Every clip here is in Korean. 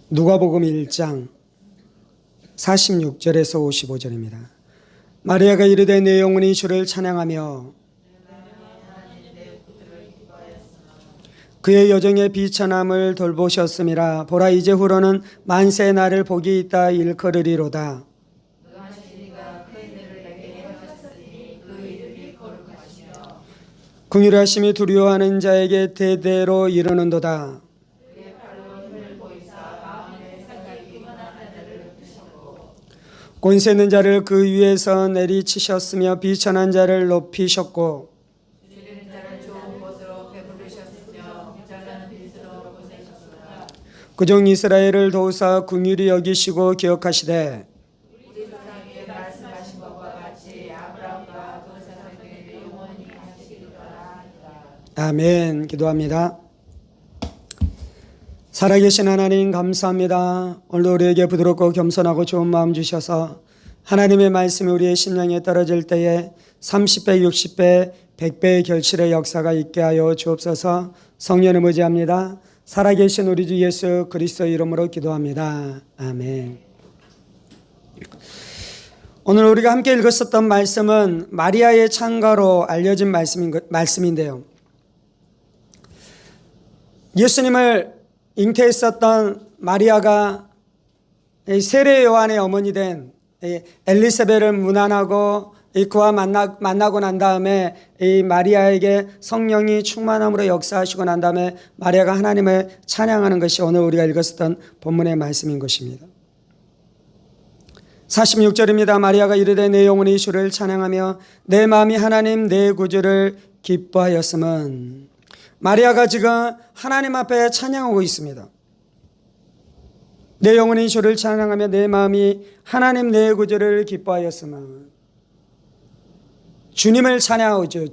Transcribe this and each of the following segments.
누가복음 1장 46절에서 55절입니다. 마리아가 이르되 내 영혼이 주를 찬양하며 그의 여정의 비천함을 돌보셨음이라. 보라 이제후로는 만세 나를 복이 있다 일컬으리로다. 긍휼하심이 두려워하는 자에게 대대로 이르는도다. 권세 있는 자를 그 위에서 내리치셨으며 비천한 자를 높이셨고 그종 이스라엘을 도우사 긍휼히 여기시고 기억하시되 아멘. 기도합니다. 살아계신 하나님 감사합니다. 오늘 우리에게 부드럽고 겸손하고 좋은 마음 주셔서 하나님의 말씀이 우리의 심령에 떨어질 때에 30배, 60배, 100배의 결실의 역사가 있게 하여 주옵소서. 성령을 의지합니다. 살아계신 우리 주 예수 그리스도 이름으로 기도합니다. 아멘. 오늘 우리가 함께 읽었었던 말씀은 마리아의 찬가로 알려진 말씀인데요. 예수님을 잉태했었던 마리아가 세례 요한의 어머니 된 엘리사벳을 문안하고 그와 만나고 난 다음에 이 마리아에게 성령이 충만함으로 역사하시고 난 다음에 마리아가 하나님을 찬양하는 것이 오늘 우리가 읽었었던 본문의 말씀인 것입니다. 46절입니다. 마리아가 이르되 내 영혼이 주를 찬양하며 내 마음이 하나님 내 구주를 기뻐하였음은. 마리아가 지금 하나님 앞에 찬양하고 있습니다. 내 영혼이 주를 찬양하며 내 마음이 하나님 내 구주를 기뻐하였으면. 주님을 찬양하죠.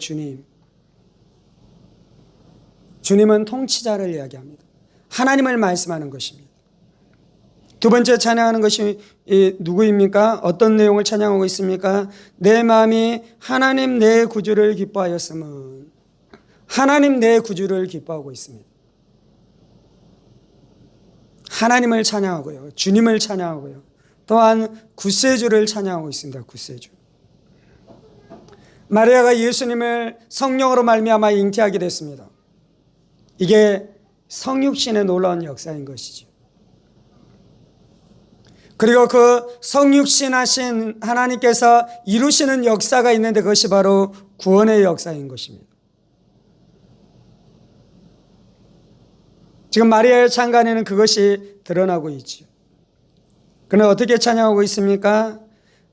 주님은 통치자를 이야기합니다. 하나님을 말씀하는 것입니다. 두 번째 찬양하는 것이 누구입니까? 어떤 내용을 찬양하고 있습니까? 내 마음이 하나님 내 구주를 기뻐하였으면. 하나님 내 구주를 기뻐하고 있습니다. 하나님을 찬양하고요. 주님을 찬양하고요. 또한 구세주를 찬양하고 있습니다. 구세주. 마리아가 예수님을 성령으로 말미암아 잉태하게 됐습니다. 이게 성육신의 놀라운 역사인 것이죠. 그리고 그 성육신하신 하나님께서 이루시는 역사가 있는데 그것이 바로 구원의 역사인 것입니다. 지금 마리아의 찬간에는 그것이 드러나고 있죠. 그는 어떻게 찬양하고 있습니까?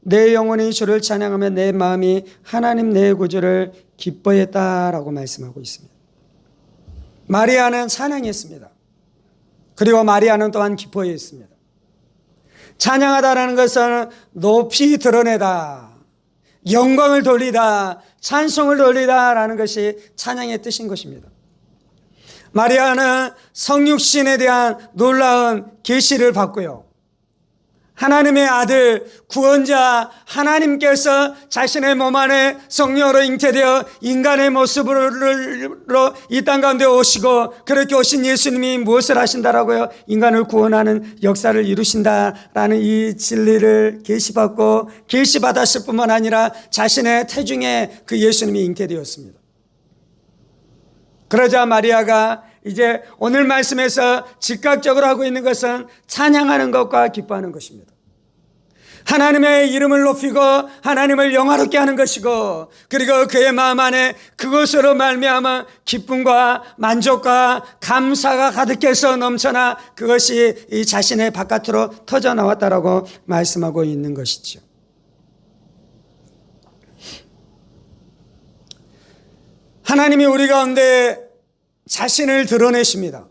내 영혼이 주를 찬양하며 내 마음이 하나님 내 구주를 기뻐했다라고 말씀하고 있습니다. 마리아는 찬양했습니다. 그리고 마리아는 또한 기뻐했습니다. 찬양하다라는 것은 높이 드러내다, 영광을 돌리다, 찬송을 돌리다라는 것이 찬양의 뜻인 것입니다. 마리아는 성육신에 대한 놀라운 계시를 받고요. 하나님의 아들 구원자 하나님께서 자신의 몸 안에 성령으로 잉태되어 인간의 모습으로 이 땅 가운데 오시고 그렇게 오신 예수님이 무엇을 하신다라고요? 인간을 구원하는 역사를 이루신다라는 이 진리를 계시받고 계시받았을 뿐만 아니라 자신의 태중에 그 예수님이 잉태되었습니다. 그러자 마리아가 이제 오늘 말씀에서 즉각적으로 하고 있는 것은 찬양하는 것과 기뻐하는 것입니다. 하나님의 이름을 높이고 하나님을 영화롭게 하는 것이고 그리고 그의 마음 안에 그것으로 말미암아 기쁨과 만족과 감사가 가득해서 넘쳐나 그것이 이 자신의 바깥으로 터져 나왔다라고 말씀하고 있는 것이죠. 하나님이 우리 가운데 자신을 드러내십니다.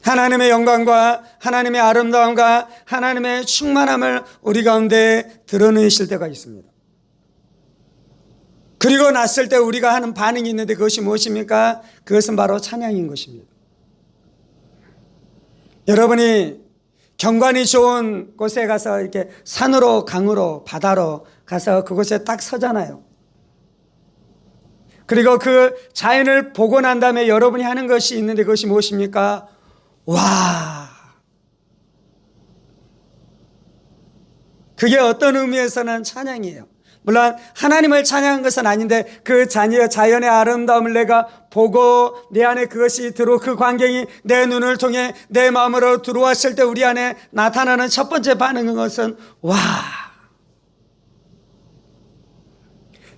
하나님의 영광과 하나님의 아름다움과 하나님의 충만함을 우리 가운데 드러내실 때가 있습니다. 그리고 났을 때 우리가 하는 반응이 있는데 그것이 무엇입니까? 그것은 바로 찬양인 것입니다. 여러분이 경관이 좋은 곳에 가서 이렇게 산으로 강으로 바다로 가서 그곳에 딱 서잖아요. 그리고 그 자연을 보고 난 다음에 여러분이 하는 것이 있는데 그것이 무엇입니까? 와, 그게 어떤 의미에서는 찬양이에요. 물론 하나님을 찬양한 것은 아닌데 그 자연의 아름다움을 내가 보고 내 안에 그것이 그 광경이 내 눈을 통해 내 마음으로 들어왔을 때 우리 안에 나타나는 첫 번째 반응인 것은 와.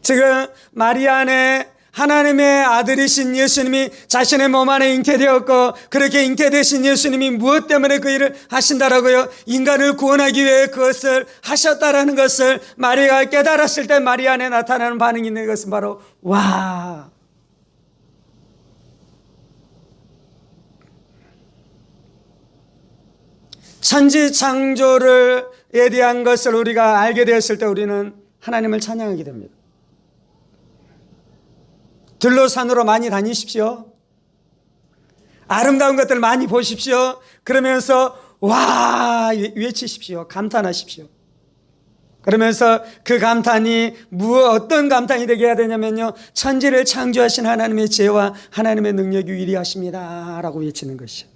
지금 마리아 안에 하나님의 아들이신 예수님이 자신의 몸 안에 잉태되었고, 그렇게 잉태되신 예수님이 무엇 때문에 그 일을 하신다라고요? 인간을 구원하기 위해 그것을 하셨다라는 것을 마리아가 깨달았을 때 마리아 안에 나타나는 반응이 있는 것은 바로 와. 천지 창조에 대한 것을 우리가 알게 되었을 때 우리는 하나님을 찬양하게 됩니다. 들로 산으로 많이 다니십시오. 아름다운 것들 많이 보십시오. 그러면서 와 외치십시오. 감탄하십시오. 그러면서 그 감탄이 어떤 감탄이 되게 해야 되냐면요, 천지를 창조하신 하나님의 지혜와 하나님의 능력이 위대하십니다 라고 외치는 것이요.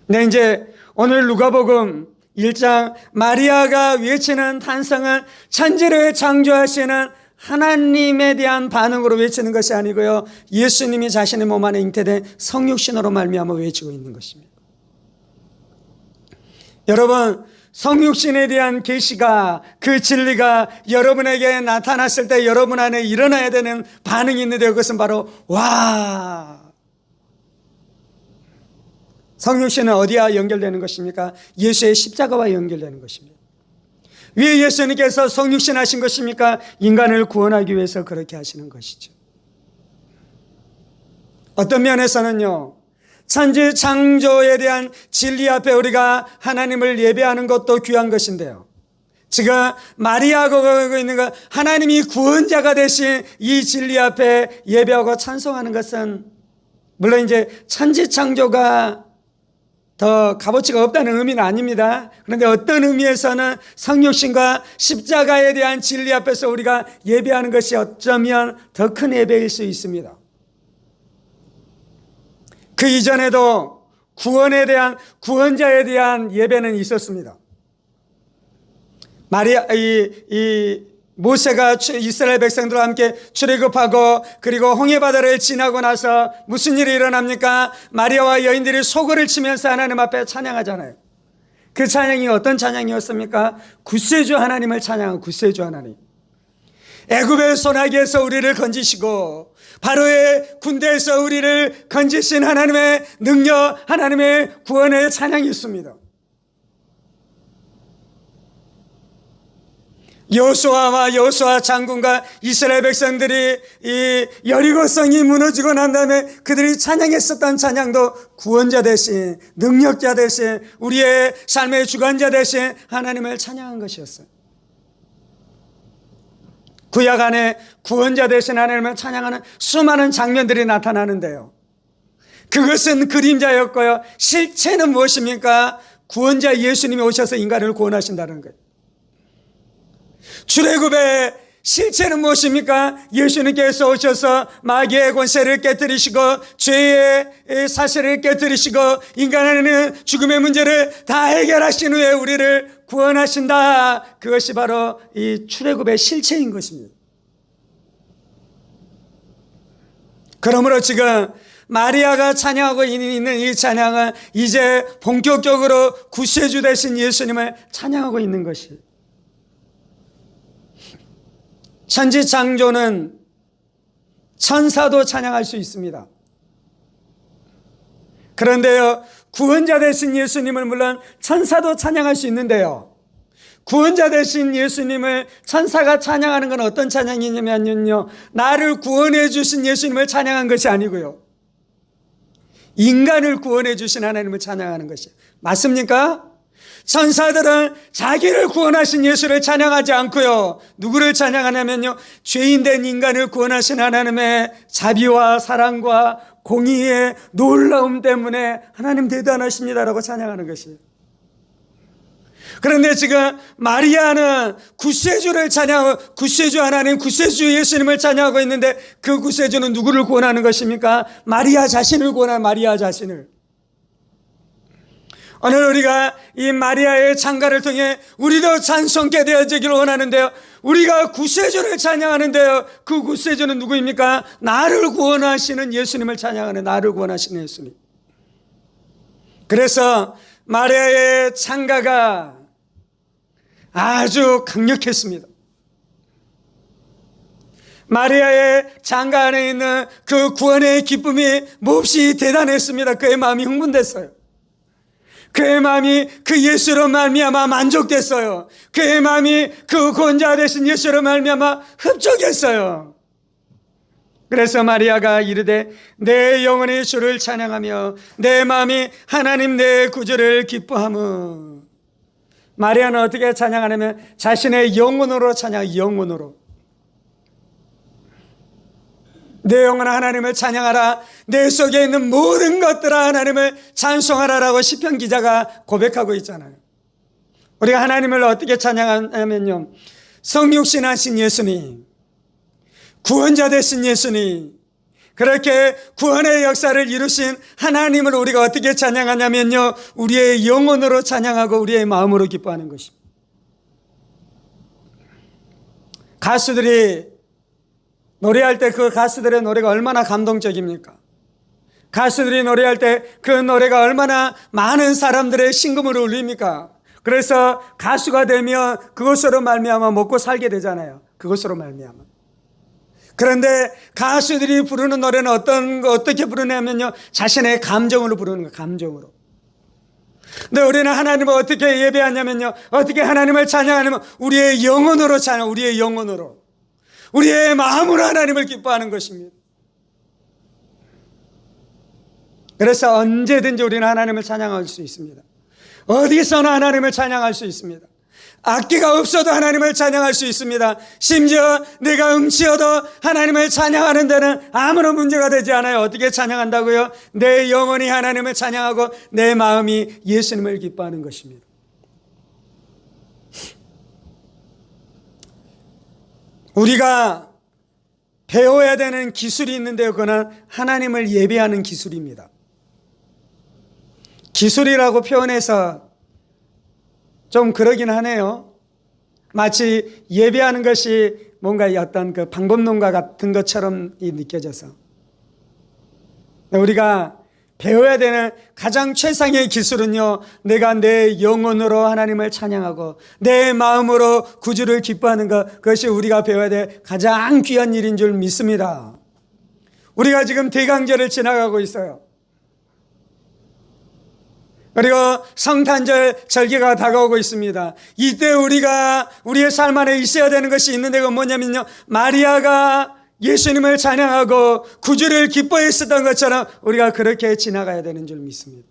네, 이제 오늘 누가복음 1장 마리아가 외치는 탄성은 천지를 창조하시는 하나님에 대한 반응으로 외치는 것이 아니고요, 예수님이 자신의 몸 안에 잉태된 성육신으로 말미암아 외치고 있는 것입니다. 여러분, 성육신에 대한 계시가, 그 진리가 여러분에게 나타났을 때 여러분 안에 일어나야 되는 반응이 있는데 그것은 바로 와. 성육신은 어디와 연결되는 것입니까? 예수의 십자가와 연결되는 것입니다. 왜 예수님께서 성육신 하신 것입니까? 인간을 구원하기 위해서 그렇게 하시는 것이죠. 어떤 면에서는요, 천지 창조에 대한 진리 앞에 우리가 하나님을 예배하는 것도 귀한 것인데요, 지금 마리아가 하고 있는 것, 하나님이 구원자가 되신 이 진리 앞에 예배하고 찬송하는 것은 물론 이제 천지 창조가 더 값어치가 없다는 의미는 아닙니다. 그런데 어떤 의미에서는 성육신과 십자가에 대한 진리 앞에서 우리가 예배하는 것이 어쩌면 더 큰 예배일 수 있습니다. 그 이전에도 구원자에 대한 예배는 있었습니다. 모세가 이스라엘 백성들과 함께 출애굽하고 그리고 홍해바다를 지나고 나서 무슨 일이 일어납니까? 마리아와 여인들이 소고를 치면서 하나님 앞에 찬양하잖아요. 그 찬양이 어떤 찬양이었습니까? 구세주 하나님을 찬양한 구세주 하나님. 애굽의 소나기에서 우리를 건지시고 바로의 군대에서 우리를 건지신 하나님의 능력, 하나님의 구원의 찬양이 있습니다. 여호수아 장군과 이스라엘 백성들이 이 여리고성이 무너지고 난 다음에 그들이 찬양했었던 찬양도 구원자 대신, 능력자 대신, 우리의 삶의 주관자 대신 하나님을 찬양한 것이었어요. 구약 안에 구원자 대신 하나님을 찬양하는 수많은 장면들이 나타나는데요, 그것은 그림자였고요, 실체는 무엇입니까? 구원자 예수님이 오셔서 인간을 구원하신다는 거예요. 출애굽의 실체는 무엇입니까? 예수님께서 오셔서 마귀의 권세를 깨뜨리시고 죄의 사실을 깨뜨리시고 인간의 죽음의 문제를 다 해결하신 후에 우리를 구원하신다. 그것이 바로 이 출애굽의 실체인 것입니다. 그러므로 지금 마리아가 찬양하고 있는 이 찬양은 이제 본격적으로 구세주 되신 예수님을 찬양하고 있는 것이에요. 천지 창조는 천사도 찬양할 수 있습니다. 그런데요, 구원자 되신 예수님을 물론 천사도 찬양할 수 있는데요, 구원자 되신 예수님을 천사가 찬양하는 건 어떤 찬양이냐면요, 나를 구원해 주신 예수님을 찬양한 것이 아니고요, 인간을 구원해 주신 하나님을 찬양하는 것이에요. 맞습니까? 천사들은 자기를 구원하신 예수를 찬양하지 않고요, 누구를 찬양하냐면요, 죄인된 인간을 구원하신 하나님의 자비와 사랑과 공의의 놀라움 때문에 하나님 대단하십니다라고 찬양하는 것이에요. 그런데 지금 마리아는 구세주를 찬양하고 구세주 하나님, 구세주 예수님을 찬양하고 있는데 그 구세주는 누구를 구원하는 것입니까? 마리아 자신을 구원하는, 마리아 자신을. 오늘 우리가 이 마리아의 찬가를 통해 우리도 찬송케 되어지기를 원하는데요, 우리가 구세주를 찬양하는데요, 그 구세주는 누구입니까? 나를 구원하시는 예수님을 찬양하는, 나를 구원하시는 예수님. 그래서 마리아의 찬가가 아주 강력했습니다. 마리아의 찬가 안에 있는 그 구원의 기쁨이 몹시 대단했습니다. 그의 마음이 흥분됐어요. 그의 마음이 그 예수로 말미암아 만족됐어요. 그의 마음이 그 구원자 되신 예수로 말미암아 흡족했어요. 그래서 마리아가 이르되 내 영혼이 주를 찬양하며 내 마음이 하나님 내 구주를 기뻐하며. 마리아는 어떻게 찬양하냐면 자신의 영혼으로 찬양, 영혼으로. 내 영혼아 하나님을 찬양하라, 내 속에 있는 모든 것들아 하나님을 찬송하라라고 시편 기자가 고백하고 있잖아요. 우리가 하나님을 어떻게 찬양하냐면요, 성육신하신 예수님, 구원자 되신 예수님, 그렇게 구원의 역사를 이루신 하나님을 우리가 어떻게 찬양하냐면요, 우리의 영혼으로 찬양하고 우리의 마음으로 기뻐하는 것입니다. 가수들이 노래할 때 그 가수들의 노래가 얼마나 감동적입니까? 가수들이 노래할 때 그 노래가 얼마나 많은 사람들의 심금을 울립니까? 그래서 가수가 되면 그것으로 말미암아 먹고 살게 되잖아요. 그것으로 말미암아. 그런데 가수들이 부르는 노래는 어떻게 부르냐면요, 자신의 감정으로 부르는 거예요. 감정으로. 근데 우리는 하나님을 어떻게 예배하냐면요, 어떻게 하나님을 찬양하냐면 우리의 영혼으로 찬양, 우리의 영혼으로, 우리의 마음으로 하나님을 기뻐하는 것입니다. 그래서 언제든지 우리는 하나님을 찬양할 수 있습니다. 어디서나 하나님을 찬양할 수 있습니다. 악기가 없어도 하나님을 찬양할 수 있습니다. 심지어 내가 음치어도 하나님을 찬양하는 데는 아무런 문제가 되지 않아요. 어떻게 찬양한다고요? 내 영혼이 하나님을 찬양하고 내 마음이 예수님을 기뻐하는 것입니다. 우리가 배워야 되는 기술이 있는데요, 그거는 하나님을 예배하는 기술입니다. 기술이라고 표현해서 좀 그러긴 하네요. 마치 예배하는 것이 뭔가 어떤 그 방법론과 같은 것처럼 느껴져서. 우리가 배워야 되는 가장 최상의 기술은요, 내가 내 영혼으로 하나님을 찬양하고 내 마음으로 구주를 기뻐하는 것, 그것이 우리가 배워야 될 가장 귀한 일인 줄 믿습니다. 우리가 지금 대강절을 지나가고 있어요. 그리고 성탄절 절기가 다가오고 있습니다. 이때 우리가 우리의 삶 안에 있어야 되는 것이 있는데 그건 뭐냐면요, 마리아가 예수님을 찬양하고 구주를 기뻐했었던 것처럼 우리가 그렇게 지나가야 되는 줄 믿습니다.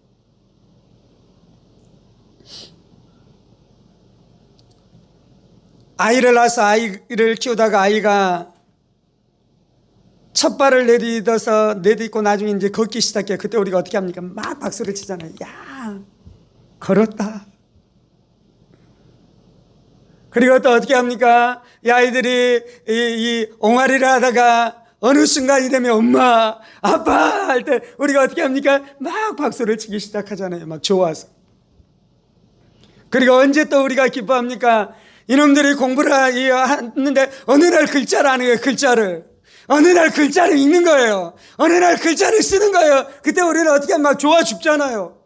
아이를 낳아서 아이를 키우다가 아이가 첫 발을 내딛고 나중에 이제 걷기 시작해요. 그때 우리가 어떻게 합니까? 막 박수를 치잖아요. 야, 걸었다. 그리고 또 어떻게 합니까? 이 아이들이 이 옹알이를 하다가 어느 순간이 되면 엄마, 아빠 할 때 우리가 어떻게 합니까? 막 박수를 치기 시작하잖아요. 막 좋아서. 그리고 언제 또 우리가 기뻐합니까? 이놈들이 공부를 하는데 어느 날 글자를 아는 거예요. 글자를. 어느 날 글자를 읽는 거예요. 어느 날 글자를 쓰는 거예요. 그때 우리는 어떻게 하면 막 좋아 죽잖아요.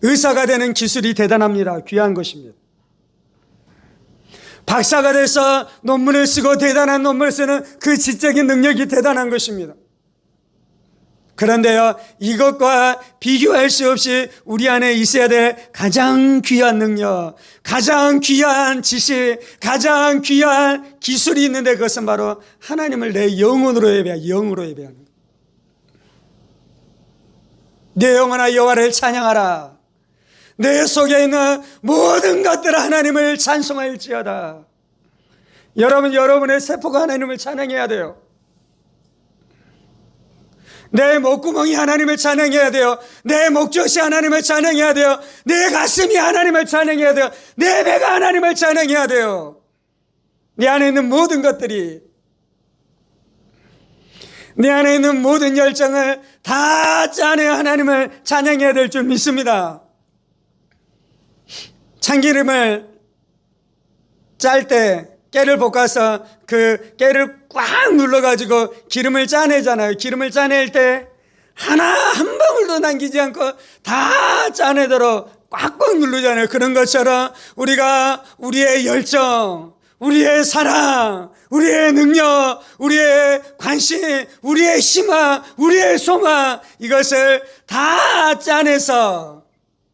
의사가 되는 기술이 대단합니다. 귀한 것입니다. 박사가 돼서 논문을 쓰고 대단한 논문을 쓰는 그 지적인 능력이 대단한 것입니다. 그런데요, 이것과 비교할 수 없이 우리 안에 있어야 될 가장 귀한 능력, 가장 귀한 지식, 가장 귀한 기술이 있는데 그것은 바로 하나님을 내 영혼으로 영으로 예배하는 것. 내 영혼아 여호와를 찬양하라. 내 속에 있는 모든 것들 하나님을 찬송할지어다. 여러분의 세포가 하나님을 찬양해야 돼요. 내 목구멍이 하나님을 찬양해야 돼요. 내 목젖이 하나님을 찬양해야 돼요. 내 가슴이 하나님을 찬양해야 돼요. 내 배가 하나님을 찬양해야 돼요. 내 안에 있는 모든 것들이, 내 안에 있는 모든 열정을 다 짜내 하나님을 찬양해야 될 줄 믿습니다. 참기름을 짤 때 깨를 볶아서 그 깨를 꽉 눌러가지고 기름을 짜내잖아요. 기름을 짜낼 때 하나 한 방울도 남기지 않고 다 짜내도록 꽉꽉 누르잖아요. 그런 것처럼 우리가 우리의 열정, 우리의 사랑, 우리의 능력, 우리의 관심, 우리의 희망, 우리의 소망, 이것을 다 짜내서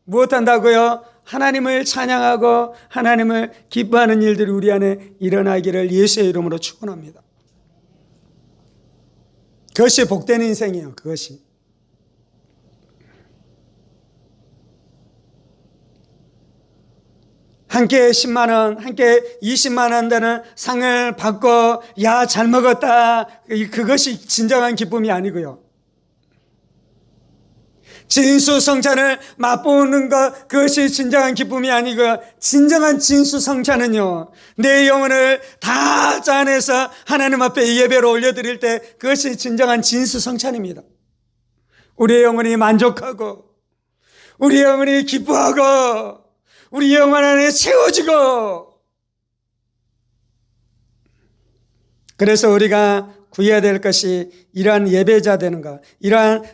무엇한다고요? 하나님을 찬양하고 하나님을 기뻐하는 일들이 우리 안에 일어나기를 예수의 이름으로 축원합니다. 그것이 복된 인생이에요. 그것이. 한 끼에 10만 원, 한 끼에 20만 원 되는 상을 받고 야, 잘 먹었다. 그것이 진정한 기쁨이 아니고요. 진수성찬을 맛보는 것, 그것이 진정한 기쁨이 아니고요. 진정한 진수성찬은요, 내 영혼을 다 짜내서 하나님 앞에 예배로 올려드릴 때 그것이 진정한 진수성찬입니다. 우리의 영혼이 만족하고 우리의 영혼이 기뻐하고 우리 영혼 안에 채워지고, 그래서 우리가 구해야 될 것이 이러한 예배자 되는 것, 이러한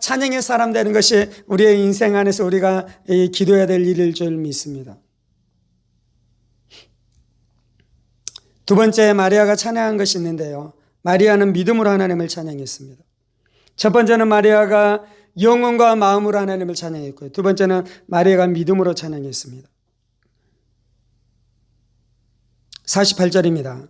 찬양의 사람 되는 것이 우리의 인생 안에서 우리가 기도해야 될 일일 줄 믿습니다. 두 번째, 마리아가 찬양한 것이 있는데요. 마리아는 믿음으로 하나님을 찬양했습니다. 첫 번째는 마리아가 영혼과 마음으로 하나님을 찬양했고요. 두 번째는 마리아가 믿음으로 찬양했습니다. 48절입니다.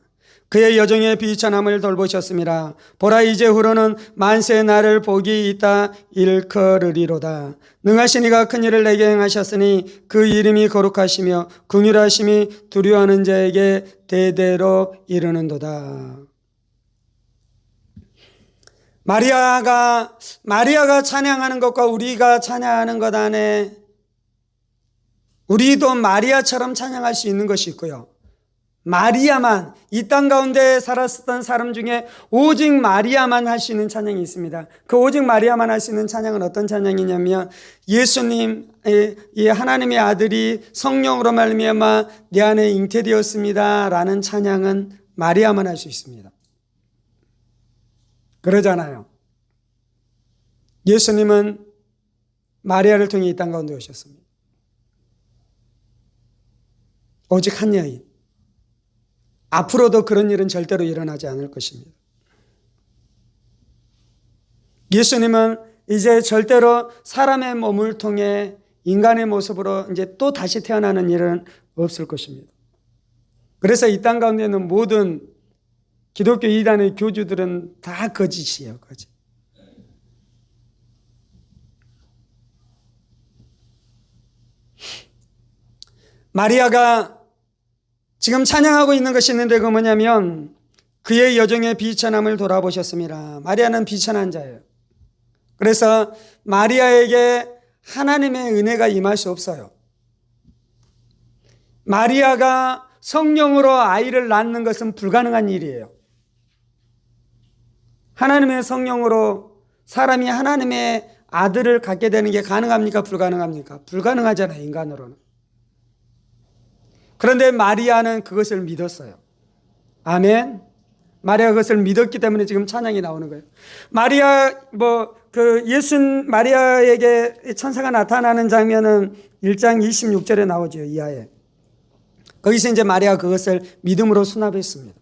그의 여정의 비천함을 돌보셨음이라. 보라, 이제후로는 만세의 나를 복이 있다 일컬으리로다. 능하신 이가 큰 일을 내게 행하셨으니 그 이름이 거룩하시며 긍휼하심이 두려워하는 자에게 대대로 이르는도다. 마리아가 찬양하는 것과 우리가 찬양하는 것 안에 우리도 마리아처럼 찬양할 수 있는 것이 있고요. 마리아만, 이 땅 가운데 살았었던 사람 중에 오직 마리아만 할 수 있는 찬양이 있습니다. 그 오직 마리아만 할 수 있는 찬양은 어떤 찬양이냐면, 예수님, 이 하나님의 아들이 성령으로 말미암아 내 안에 잉태되었습니다 라는 찬양은 마리아만 할 수 있습니다. 그러잖아요. 예수님은 마리아를 통해 이 땅 가운데 오셨습니다. 오직 한 여인. 앞으로도 그런 일은 절대로 일어나지 않을 것입니다. 예수님은 이제 절대로 사람의 몸을 통해 인간의 모습으로 이제 또 다시 태어나는 일은 없을 것입니다. 그래서 이 땅 가운데 있는 모든 기독교 이단의 교주들은 다 거짓이에요. 거짓. 마리아가 지금 찬양하고 있는 것이 있는데, 그 뭐냐면 그의 여정의 비천함을 돌아보셨습니다. 마리아는 비천한 자예요. 그래서 마리아에게 하나님의 은혜가 임할 수 없어요. 마리아가 성령으로 아이를 낳는 것은 불가능한 일이에요. 하나님의 성령으로 사람이 하나님의 아들을 갖게 되는 게 가능합니까? 불가능합니까? 불가능하잖아요, 인간으로는. 그런데 마리아는 그것을 믿었어요. 아멘. 마리아가 그것을 믿었기 때문에 지금 찬양이 나오는 거예요. 마리아에게 천사가 나타나는 장면은 1장 26절에 나오죠, 이하에. 거기서 이제 마리아가 그것을 믿음으로 수납했습니다.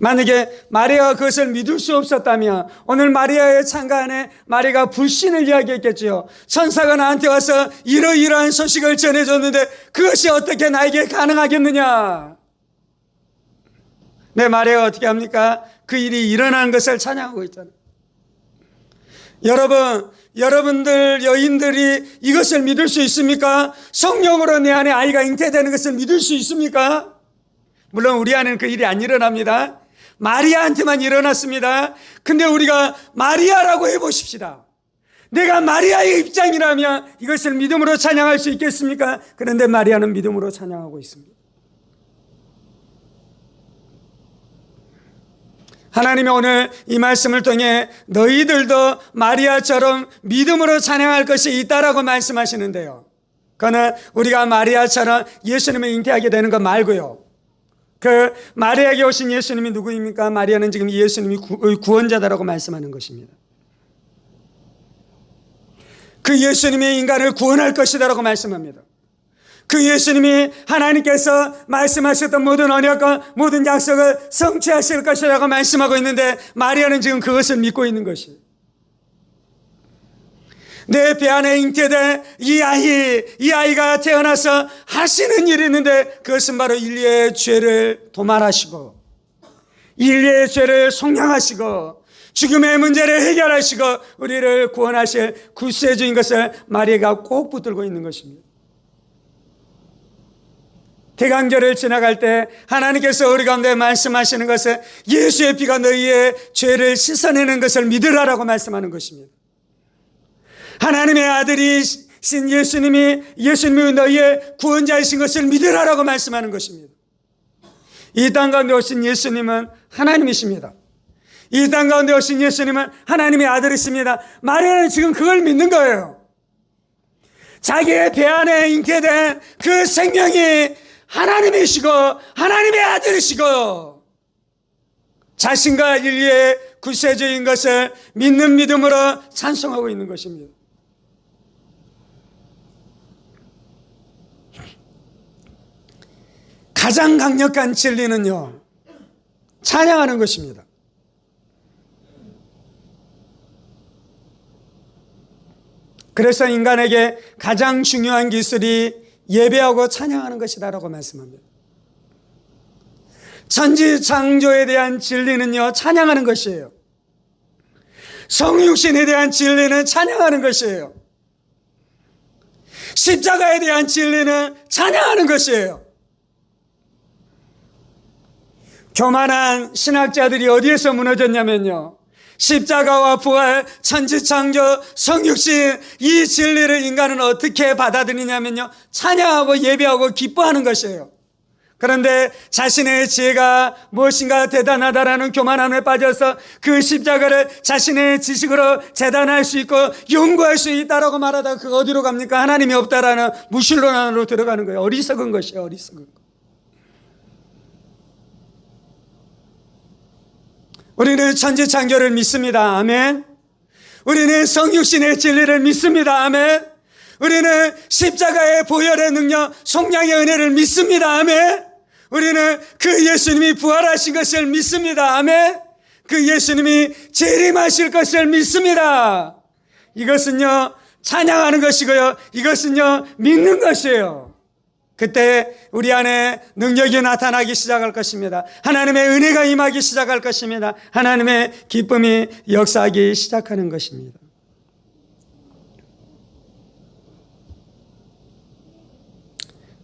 만약에 마리아가 그것을 믿을 수 없었다면 오늘 마리아의 창가 안에 마리아가 불신을 이야기했겠죠. 천사가 나한테 와서 이러이러한 소식을 전해줬는데 그것이 어떻게 나에게 가능하겠느냐. 네, 마리아가 어떻게 합니까? 그 일이 일어나는 것을 찬양하고 있잖아요. 여러분들 여인들이 이것을 믿을 수 있습니까? 성령으로 내 안에 아이가 잉태되는 것을 믿을 수 있습니까? 물론 우리 안에는 그 일이 안 일어납니다. 마리아한테만 일어났습니다. 근데 우리가 마리아라고 해보십시다. 내가 마리아의 입장이라면 이것을 믿음으로 찬양할 수 있겠습니까? 그런데 마리아는 믿음으로 찬양하고 있습니다. 하나님이 오늘 이 말씀을 통해 너희들도 마리아처럼 믿음으로 찬양할 것이 있다라고 말씀하시는데요. 그거는 우리가 마리아처럼 예수님을 잉태하게 되는 것 말고요. 그 마리아에게 오신 예수님이 누구입니까? 마리아는 지금 예수님이 구원자다라고 말씀하는 것입니다. 그 예수님이 인간을 구원할 것이다라고 말씀합니다. 그 예수님이 하나님께서 말씀하셨던 모든 언약과 모든 약속을 성취하실 것이라고 말씀하고 있는데 마리아는 지금 그것을 믿고 있는 것이에요. 내 배 안에 잉태된 이 아이가 태어나서 하시는 일이 있는데 그것은 바로 인류의 죄를 도말하시고 인류의 죄를 속량하시고 죽음의 문제를 해결하시고 우리를 구원하실 구세주인 것을 마리아가 꼭 붙들고 있는 것입니다. 대강절을 지나갈 때 하나님께서 우리 가운데 말씀하시는 것은 예수의 피가 너희의 죄를 씻어내는 것을 믿으라라고 말씀하는 것입니다. 하나님의 아들이신 예수님이 너희의 구원자이신 것을 믿으라라고 말씀하는 것입니다. 이 땅 가운데 오신 예수님은 하나님이십니다. 이 땅 가운데 오신 예수님은 하나님의 아들이십니다. 마리아는 지금 그걸 믿는 거예요. 자기의 배 안에 잉태된 그 생명이 하나님이시고 하나님의 아들이시고 자신과 인류의 구세주인 것을 믿는 믿음으로 찬송하고 있는 것입니다. 가장 강력한 진리는요, 찬양하는 것입니다. 그래서 인간에게 가장 중요한 기술이 예배하고 찬양하는 것이다라고 말씀합니다. 천지창조에 대한 진리는요, 찬양하는 것이에요. 성육신에 대한 진리는 찬양하는 것이에요. 십자가에 대한 진리는 찬양하는 것이에요. 교만한 신학자들이 어디에서 무너졌냐면요, 십자가와 부활, 천지창조, 성육신 이 진리를 인간은 어떻게 받아들이냐면요, 찬양하고 예배하고 기뻐하는 것이에요. 그런데 자신의 지혜가 무엇인가 대단하다라는 교만함에 빠져서 그 십자가를 자신의 지식으로 재단할 수 있고 연구할 수 있다라고 말하다가 그 어디로 갑니까? 하나님이 없다라는 무신론 안으로 들어가는 거예요. 어리석은 것이에요. 어리석은 것. 우리는 천지창조를 믿습니다. 아멘. 우리는 성육신의 진리를 믿습니다. 아멘. 우리는 십자가의 보혈의 능력, 속량의 은혜를 믿습니다. 아멘. 우리는 그 예수님이 부활하신 것을 믿습니다. 아멘. 그 예수님이 재림하실 것을 믿습니다. 이것은요, 찬양하는 것이고요, 이것은요, 믿는 것이에요. 그때 우리 안에 능력이 나타나기 시작할 것입니다. 하나님의 은혜가 임하기 시작할 것입니다. 하나님의 기쁨이 역사하기 시작하는 것입니다.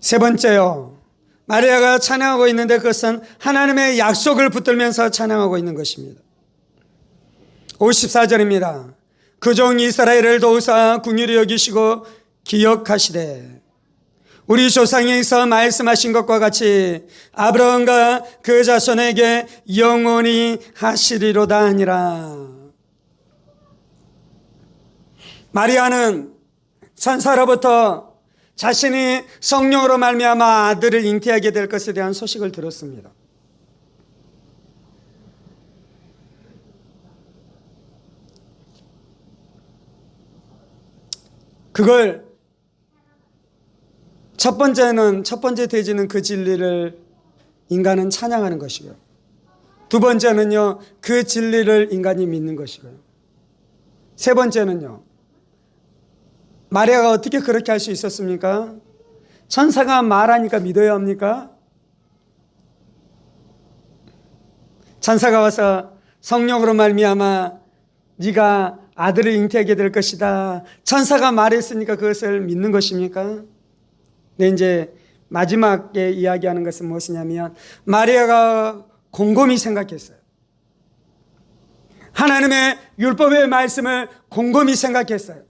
세 번째요, 마리아가 찬양하고 있는데 그것은 하나님의 약속을 붙들면서 찬양하고 있는 것입니다. 54절입니다. 그 종 이스라엘을 도우사 긍휼히 여기시고 기억하시되 우리 조상에서 말씀하신 것과 같이 아브라함과 그 자손에게 영원히 하시리로다 하니라. 마리아는 천사로부터 자신이 성령으로 말미암아 아들을 잉태하게 될 것에 대한 소식을 들었습니다. 그걸 첫 번째 대지는 그 진리를 인간은 찬양하는 것이고요. 두 번째는요, 그 진리를 인간이 믿는 것이고요. 세 번째는요, 마리아가 어떻게 그렇게 할 수 있었습니까? 천사가 말하니까 믿어야 합니까? 천사가 와서 성령으로 말미암아 네가 아들을 잉태하게 될 것이다, 천사가 말했으니까 그것을 믿는 것입니까? 네, 이제 마지막에 이야기하는 것은 무엇이냐면 마리아가 곰곰이 생각했어요. 하나님의 율법의 말씀을 곰곰이 생각했어요.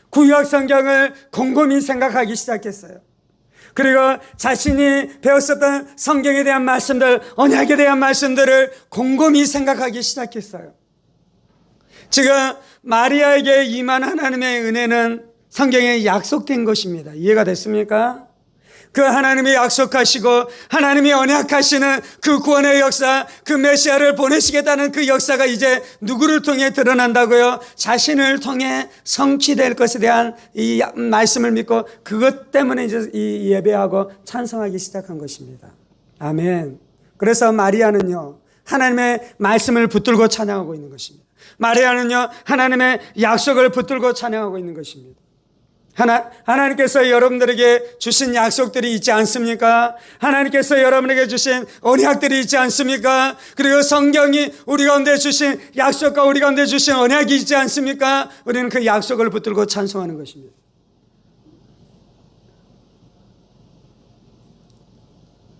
구약 성경을 곰곰이 생각하기 시작했어요. 그리고 자신이 배웠었던 성경에 대한 말씀들, 언약에 대한 말씀들을 곰곰이 생각하기 시작했어요. 지금 마리아에게 임한 하나님의 은혜는 성경에 약속된 것입니다. 이해가 됐습니까? 그 하나님이 약속하시고 하나님이 언약하시는 그 구원의 역사, 그 메시아를 보내시겠다는 그 역사가 이제 누구를 통해 드러난다고요? 자신을 통해 성취될 것에 대한 이 말씀을 믿고 그것 때문에 이제 이 예배하고 찬송하기 시작한 것입니다. 아멘. 그래서 마리아는요, 하나님의 말씀을 붙들고 찬양하고 있는 것입니다. 마리아는요, 하나님의 약속을 붙들고 찬양하고 있는 것입니다. 하나님께서 여러분들에게 주신 약속들이 있지 않습니까? 하나님께서 여러분에게 주신 언약들이 있지 않습니까? 그리고 성경이 우리 가운데 주신 약속과 우리 가운데 주신 언약이 있지 않습니까? 우리는 그 약속을 붙들고 찬송하는 것입니다.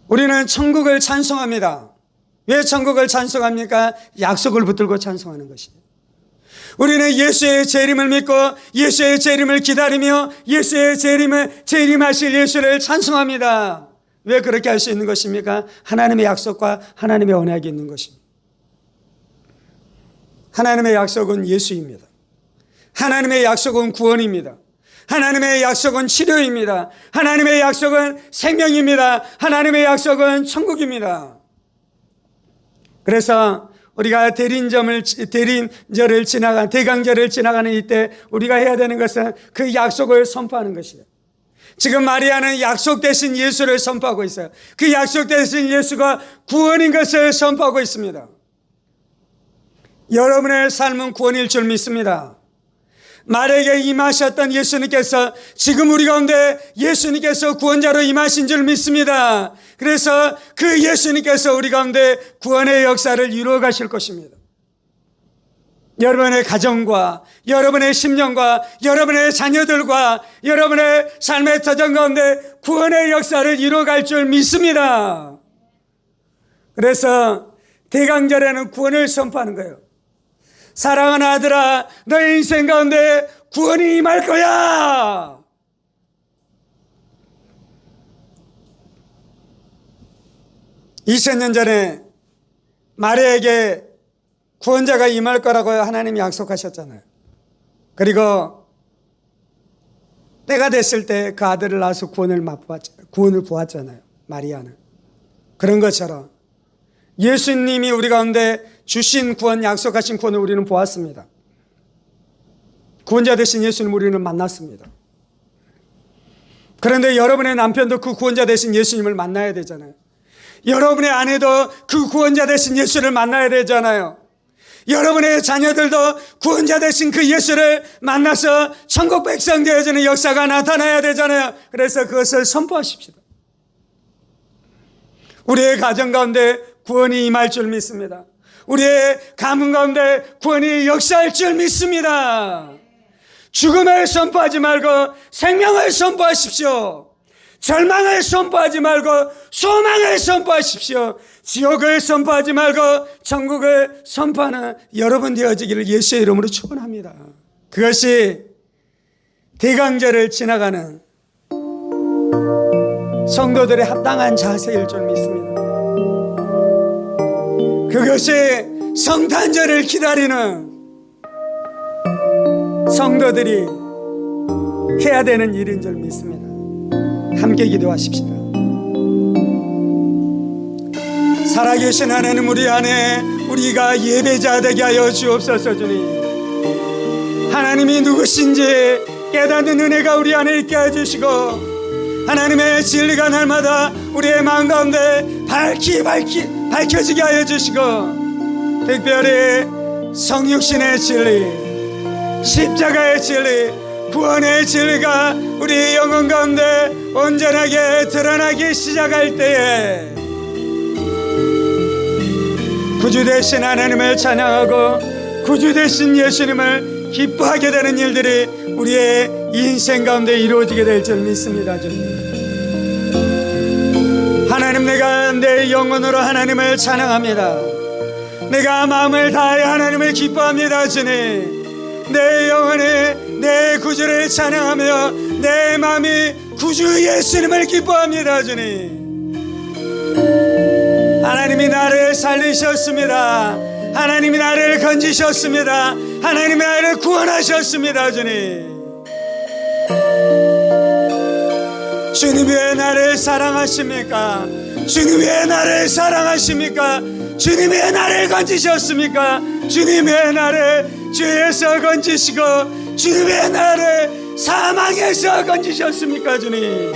우리는 천국을 찬송합니다. 왜 천국을 찬송합니까? 약속을 붙들고 찬송하는 것입니다. 우리는 예수의 재림을 믿고 예수의 재림을 기다리며 예수의 재림하실 예수를 찬송합니다. 왜 그렇게 할 수 있는 것입니까? 하나님의 약속과 하나님의 언약이 있는 것입니다. 하나님의 약속은 예수입니다. 하나님의 약속은 구원입니다. 하나님의 약속은 치료입니다. 하나님의 약속은 생명입니다. 하나님의 약속은 천국입니다. 그래서 우리가 대강절을 지나가는 이때 우리가 해야 되는 것은 그 약속을 선포하는 것이에요. 지금 마리아는 약속 대신 예수를 선포하고 있어요. 그 약속 대신 예수가 구원인 것을 선포하고 있습니다. 여러분의 삶은 구원일 줄 믿습니다. 마리아에게 임하셨던 예수님께서 지금 우리 가운데 예수님께서 구원자로 임하신 줄 믿습니다. 그래서 그 예수님께서 우리 가운데 구원의 역사를 이루어 가실 것입니다. 여러분의 가정과 여러분의 심령과 여러분의 자녀들과 여러분의 삶의 터전 가운데 구원의 역사를 이루어 갈 줄 믿습니다. 그래서 대강절에는 구원을 선포하는 거예요. 사랑하는 아들아, 너의 인생 가운데 구원이 임할 거야. 2000년 전에 마리아에게 구원자가 임할 거라고 하나님이 약속하셨잖아요. 그리고 때가 됐을 때 그 아들을 낳아서 구원을 보았잖아요. 마리아는. 그런 것처럼 예수님이 우리 가운데 주신 구원, 약속하신 구원을 우리는 보았습니다. 구원자 되신 예수님 우리는 만났습니다. 그런데 여러분의 남편도 그 구원자 되신 예수님을 만나야 되잖아요. 여러분의 아내도 그 구원자 되신 예수를 만나야 되잖아요. 여러분의 자녀들도 구원자 되신 그 예수를 만나서 천국 백성 되어지는 역사가 나타나야 되잖아요. 그래서 그것을 선포하십시다. 우리의 가정 가운데 구원이 임할 줄 믿습니다. 우리의 가문 가운데 구원이 역사할 줄 믿습니다. 죽음을 선포하지 말고 생명을 선포하십시오. 절망을 선포하지 말고 소망을 선포하십시오. 지옥을 선포하지 말고 천국을 선포하는 여러분 되어지기를 예수의 이름으로 축원합니다. 그것이 대강절을 지나가는 성도들의 합당한 자세일 줄 믿습니다. 그것이 성탄절을 기다리는 성도들이 해야 되는 일인 줄 믿습니다. 함께 기도하십시다. 살아계신 하나님, 우리 안에 우리가 예배자 되게 하여 주옵소서. 주님, 하나님이 누구신지 깨닫는 은혜가 우리 안에 있게 해주시고 하나님의 진리가 날마다 우리의 마음 가운데 밝혀지게 하여 주시고 특별히 성육신의 진리, 십자가의 진리, 구원의 진리가 우리 영혼 가운데 온전하게 드러나기 시작할 때에 구주 되신 하나님을 찬양하고 구주 되신 예수님을 기뻐하게 되는 일들이 우리의 인생 가운데 이루어지게 될 줄 믿습니다. 주님, 하나님, 내가 내 영혼으로 하나님을 찬양합니다. 내가 마음을 다해 하나님을 기뻐합니다. 주님, 내 영혼이 내 구주를 찬양하며 내 마음이 구주 예수님을 기뻐합니다. 주님, 하나님이 나를 살리셨습니다. 하나님이 나를 건지셨습니다. 하나님이 나를 구원하셨습니다. 주님 왜 나를 사랑하십니까? 주님 왜 나를 사랑하십니까? 주님 왜 나를 건지셨습니까? 주님 왜 나를 죄에서 건지시고 주님 왜 나를 사망에서 건지셨습니까? 주님,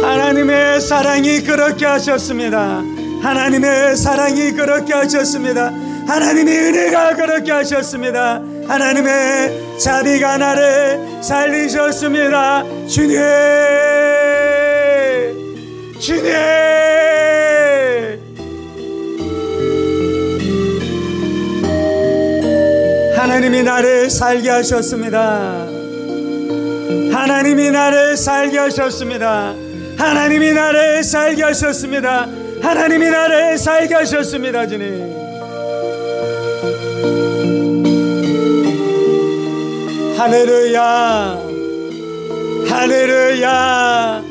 하나님의 사랑이 그렇게 하셨습니다. 하나님의 사랑이 그렇게 하셨습니다. 하나님의 은혜가 그렇게 하셨습니다. 하나님의 자비가 나를 살리셨습니다. 주님, 주님, 하나님이 나를 살게 하셨습니다. 하나님이 나를 살게 하셨습니다. 하나님이 나를 살게 하셨습니다. 하나님이 나를 살게 하셨습니다. 주님, 할렐루야, 할렐루야,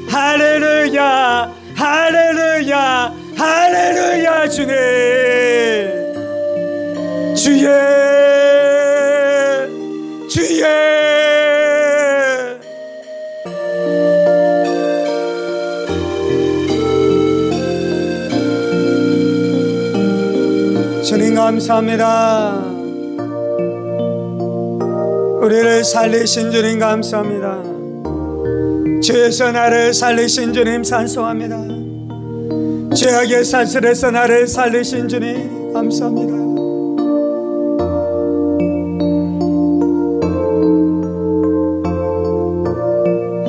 할렐루야, 할렐루야, 할렐루야. 주님, 주의 주님 감사합니다. 우리를 살리신 주님 감사합니다. 죄에서 나를 살리신 주님 찬송합니다. 죄악의 사슬에서 나를 살리신 주님 감사합니다.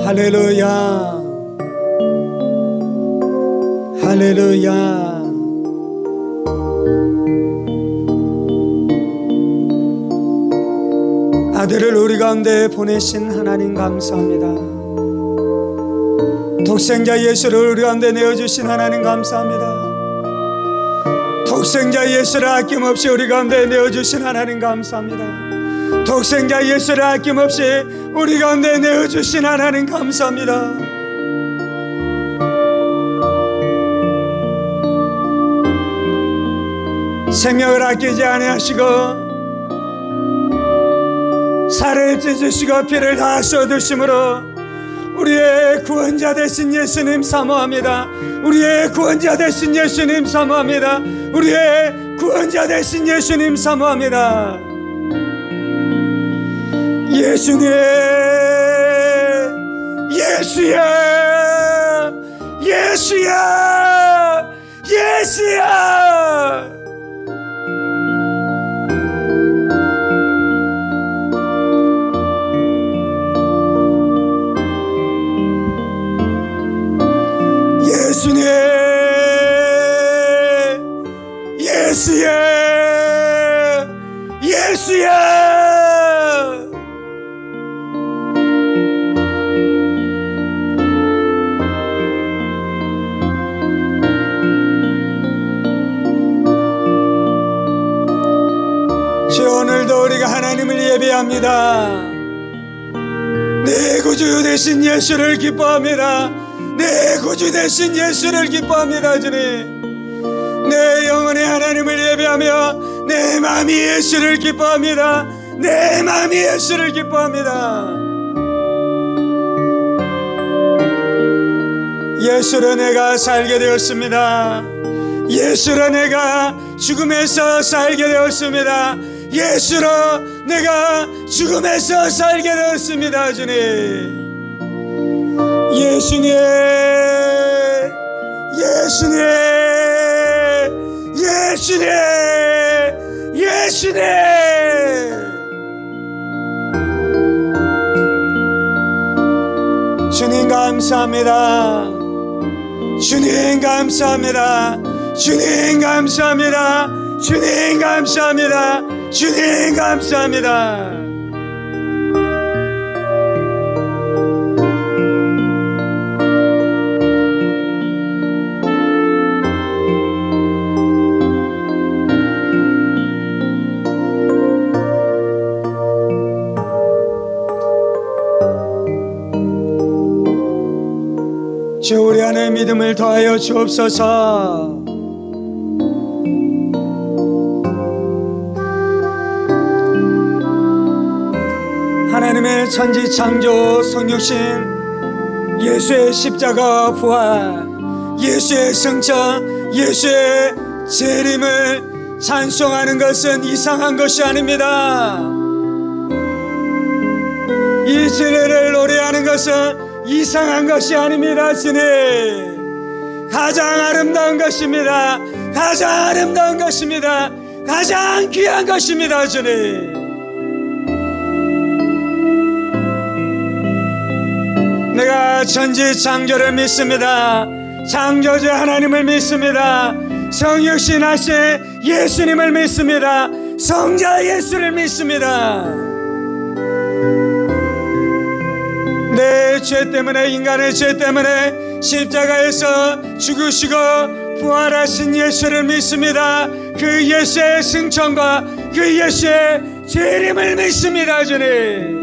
할렐루야, 할렐루야. 아들을 우리 가운데 보내신 하나님 감사합니다. 독생자 예수를 우리 가운데 내어주신 하나님 감사합니다. 독생자 예수를 아낌없이 우리 가운데 내어주신 하나님 감사합니다. 독생자 예수를 아낌없이 우리 가운데 내어주신 하나님 감사합니다. 생명을 아끼지 아니하시고 살을 찢으시고 피를 다 쏟으심으로 우리의 구원자 되신 예수님 사모합니다. 우리의 구원자 되신 예수님 사모합니다. 우리의 구원자 되신 예수님 사모합니다. 예수님, 예수야, 예수야, 예수야. 예수님, 예수야, 예수야. 주 오늘도 우리가 하나님을 예배합니다. 내 구주 되신 예수를 기뻐합니다. 내 구주 되신 예수를 기뻐합니다. 주님, 내 영혼이 하나님을 예배하며 내 마음이 예수를 기뻐합니다. 내 마음이 예수를 기뻐합니다. 예수로 내가 살게 되었습니다. 예수로 내가 죽음에서 살게 되었습니다. 예수로 내가 죽음에서 살게 되었습니다. 주님, 예수님, 예수님, 예수님, 예수님. 주님 감사합니다. 주님 감사합니다. 주님 감사합니다. 주님 감사합니다. 주님 감사합니다. 주 우리 안에 믿음을 더하여 주옵소서. 하나님의 천지창조 성육신 예수의 십자가 부활, 예수의 승천, 예수의 재림을 찬송하는 것은 이상한 것이 아닙니다. 이 진리를 노래하는 것은 이상한 것이 아닙니다. 주님, 가장 아름다운 것입니다. 가장 아름다운 것입니다. 가장 귀한 것입니다. 주님, 내가 천지창조를 믿습니다. 창조주 하나님을 믿습니다. 성육신 하신 예수님을 믿습니다. 성자 예수를 믿습니다. 내 죄 때문에, 인간의 죄 때문에 십자가에서 죽으시고 부활하신 예수를 믿습니다. 그 예수의 승천과 그 예수의 재림을 믿습니다. 주님,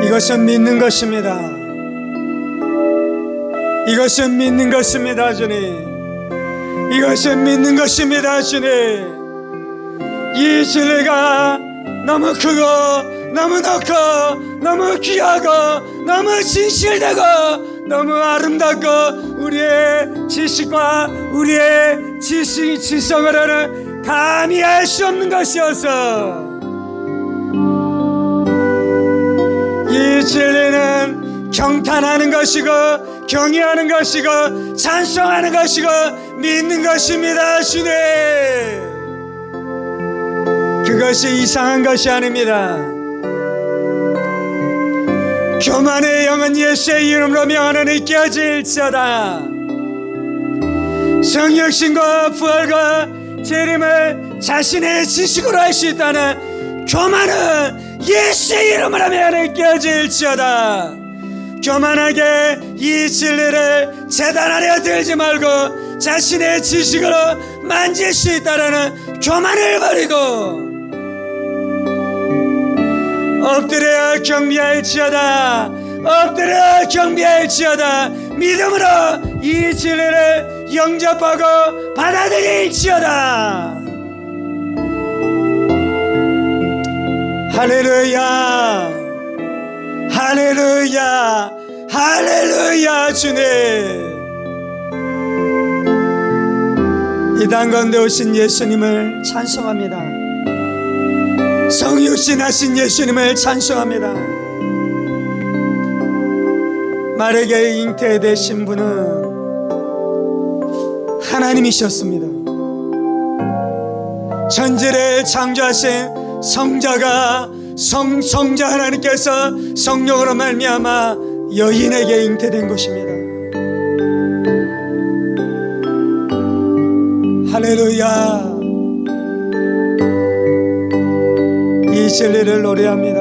이것은 믿는 것입니다. 이것은 믿는 것입니다. 주님, 이것은 믿는 것입니다. 주님, 이 진리가 너무 크고 너무 높고 너무 귀하고 너무 진실되고 너무 아름답고 우리의 지식과 우리의 지성으로는 감히 알 수 없는 것이어서 이 진리는 경탄하는 것이고 경외하는 것이고 찬송하는 것이고 믿는 것입니다. 주님, 그것이 이상한 것이 아닙니다. 교만의 영은 예수의 이름으로 명하노니 깨어질지어다. 성육신과 부활과 재림을 자신의 지식으로 할 수 있다는 교만은 예수의 이름으로 명하노니 깨어질지어다. 교만하게 이 진리를 재단하려 들지 말고 자신의 지식으로 만질 수 있다는 교만을 버리고 엎드려 경배할지어다. 엎드려 경배할지어다. 믿음으로 이 진리를 영접하고 받아들일지어다. 할렐루야, 할렐루야, 할렐루야. 주님, 이 땅 가운데 오신 예수님을 찬송합니다. 성육신 하신 예수님을 찬송합니다. 마르게의 잉태되신 분은 하나님이셨습니다. 천지를 창조하신 성자 하나님께서 성령으로 말미암아 여인에게 잉태된 것입니다. 할렐루야. 이 진리를 노래합니다.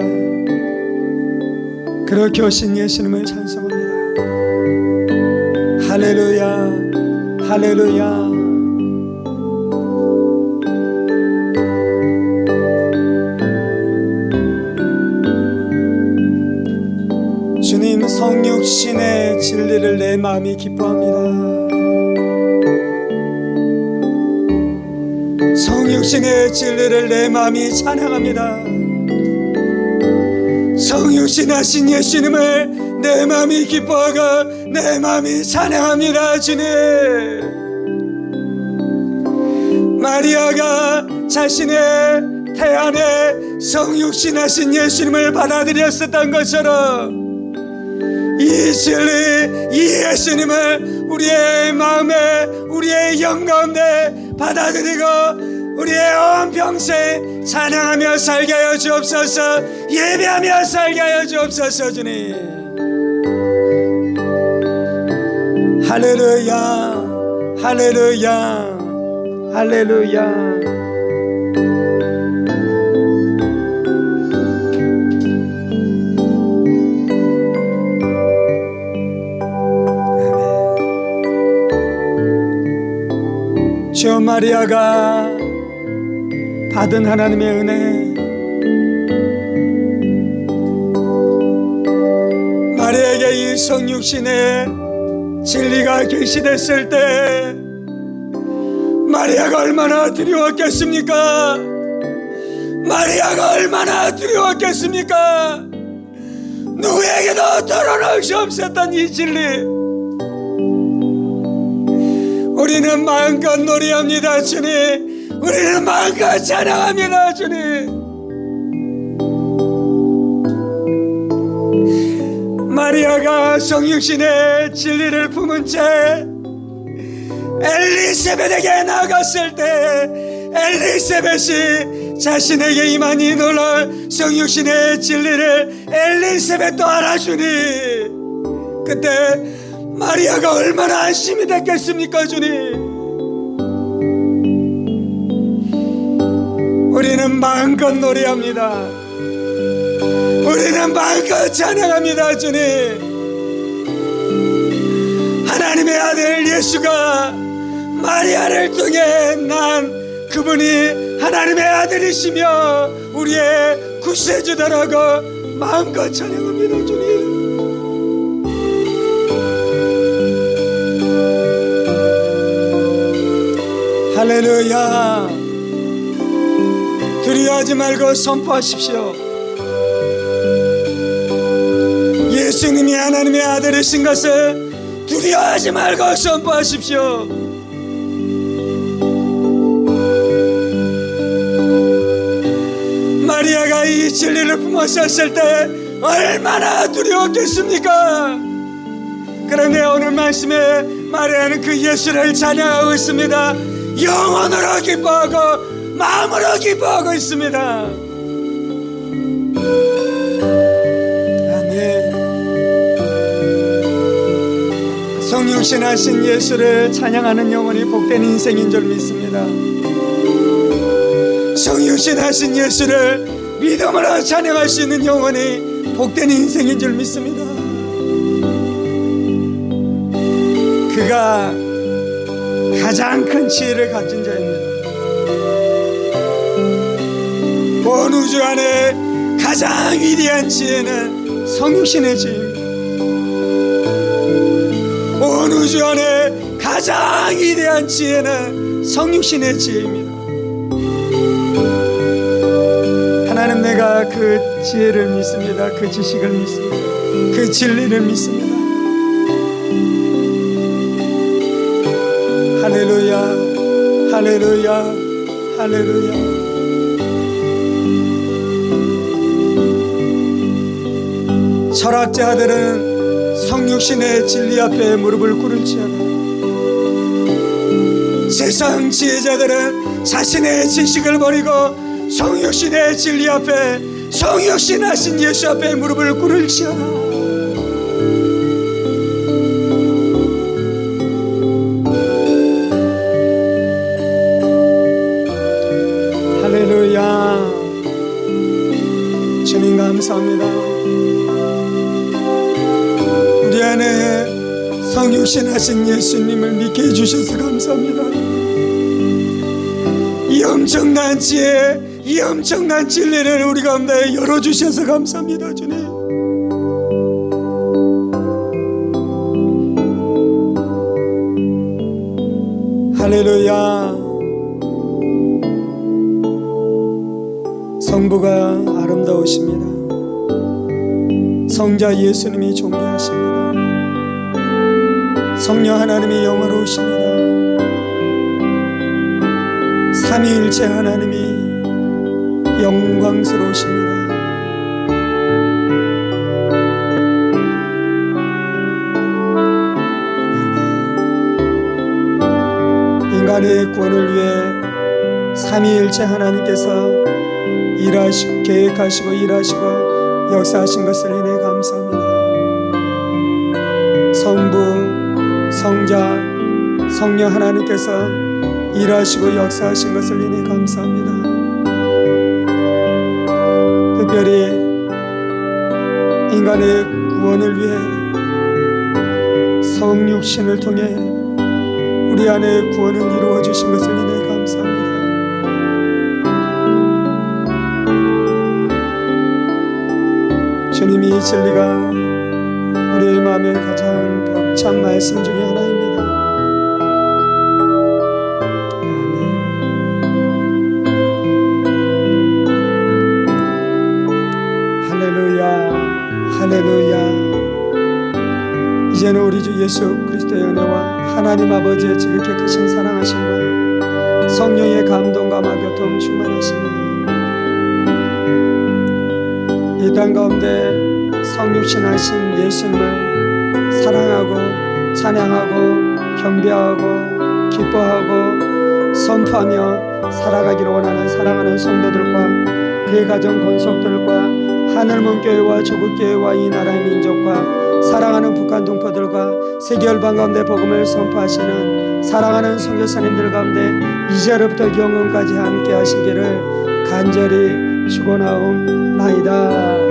그렇게 오신 예수님을 찬송합니다. 할렐루야, 할렐루야. 주님, 성육신의 진리를 내 마음이 기뻐합니다. 성육신의 진리를 내 마음이 찬양합니다. 성육신 하신 예수님을 내 마음이 기뻐하고 내 마음이 찬양합니다. 주님, 마리아가 자신의 태안에 성육신 하신 예수님을 받아들였었던 것처럼 이 진리, 이 예수님을 우리의 마음에, 우리의 영 가운데 받아들이고 우리의 온 평생 찬양하며 살게 하여 주옵소서. 예배하며 살게 하여 주옵소서. 주님, 할렐루야, 할렐루야, 할렐루야. 주 마리아가 받은 하나님의 은혜, 이 성육신의 진리가 계시됐을 때 마리아가 얼마나 두려웠겠습니까? 마리아가 얼마나 두려웠겠습니까? 누구에게도 털어놓을 수 없었던 이 진리, 우리는 마음껏 노래합니다 주님. 우리는 마음껏 찬양합니다 주님. 마리아가 성육신의 진리를 품은 채 엘리사벳에게 나갔을 때 엘리사벳이 자신에게 임하니 놀랄 성육신의 진리를 엘리사벳도 알아주니 그때 마리아가 얼마나 안심이 됐겠습니까 주님. 우리는 마음껏 노래합니다. 우리는 마음껏 찬양합니다 주님. 하나님의 아들 예수가 마리아를 통해 난 그분이 하나님의 아들이시며 우리의 구세주다라고 마음껏 찬양합니다 주님. 할렐루야. 두려워하지 말고 선포하십시오. 예수님이 하나님의 아들이신 것을 두려워하지 말고 선포하십시오. 마리아가 이 진리를 품었었을 때 얼마나 두려웠겠습니까? 그런데 오늘 말씀에 마리아는 그 예수를 찬양하고 있습니다. 영혼으로 기뻐하고 마음으로 기뻐하고 있습니다. 성육신하신 예수를 찬양하는 영혼이 복된 인생인 줄 믿습니다. 성육신하신 예수를 믿음으로 찬양할 수 있는 영혼이 복된 인생인 줄 믿습니다. 그가 가장 큰 지혜를 가진 자입니다. 온 우주 안에 가장 위대한 지혜는 성육신의 지혜입니다. 온 우주 안에 가장 위대한 지혜는 성육신의 지혜입니다. 하나님, 내가 그 지혜를 믿습니다. 그 지식을 믿습니다. 그 진리를 믿습니다. 할렐루야, 할렐루야, 할렐루야. 철학자들은 성육신의 진리 앞에 무릎을 꿇을지어다. 세상 지혜자들은 자신의 지식을 버리고 성육신의 진리 앞에, 성육신하신 예수 앞에 무릎을 꿇을지어다. 할렐루야. 주님 감사합니다. 우리 안에 성육신하신 예수님을 믿게 해주셔서 감사합니다. 이 엄청난 지혜, 이 엄청난 진리를 우리 가운데 열어주셔서 감사합니다. 주님, 할렐루야. 성부가 아름다우십니다. 성자 예수님이 존귀하십니다. 성령 하나님이 영화로우십니다. 삼위일체 하나님이 영광스러우십니다. 인간의 구원을 위해 삼위일체 하나님께서 계획하시고 일하시고 역사하신 것을 인해 감사합니다. 성부, 성자, 성령 하나님께서 일하시고 역사하신 것을 인해 감사합니다. 특별히 인간의 구원을 위해 성육신을 통해 우리 안에 구원을 이루어 주신 것을 인해 감사합니다. 주님이 이 진리가 우리 우리의 마음에 가장 벅찬 말씀 중에 하나입니다. 아멘. 할렐루야, 할렐루야. 이제는 우리 주 예수 그리스도의 은혜와 하나님 아버지의 지극히 크신 사랑하심과 성령의 감동과 교통 충만하심이 이 땅 가운데 성육신하신 예수님을 사랑하고 찬양하고 경배하고 기뻐하고 선포하며 살아가기를 원하는 사랑하는 성도들과 그의 가정 권속들과 하늘문교회와 조국교회와 이 나라의 민족과 사랑하는 북한 동포들과 세계 열방 가운데 복음을 선포하시는 사랑하는 선교사님들 가운데 이제로부터 영원까지 함께 하시기를 간절히 축원하옵나이다.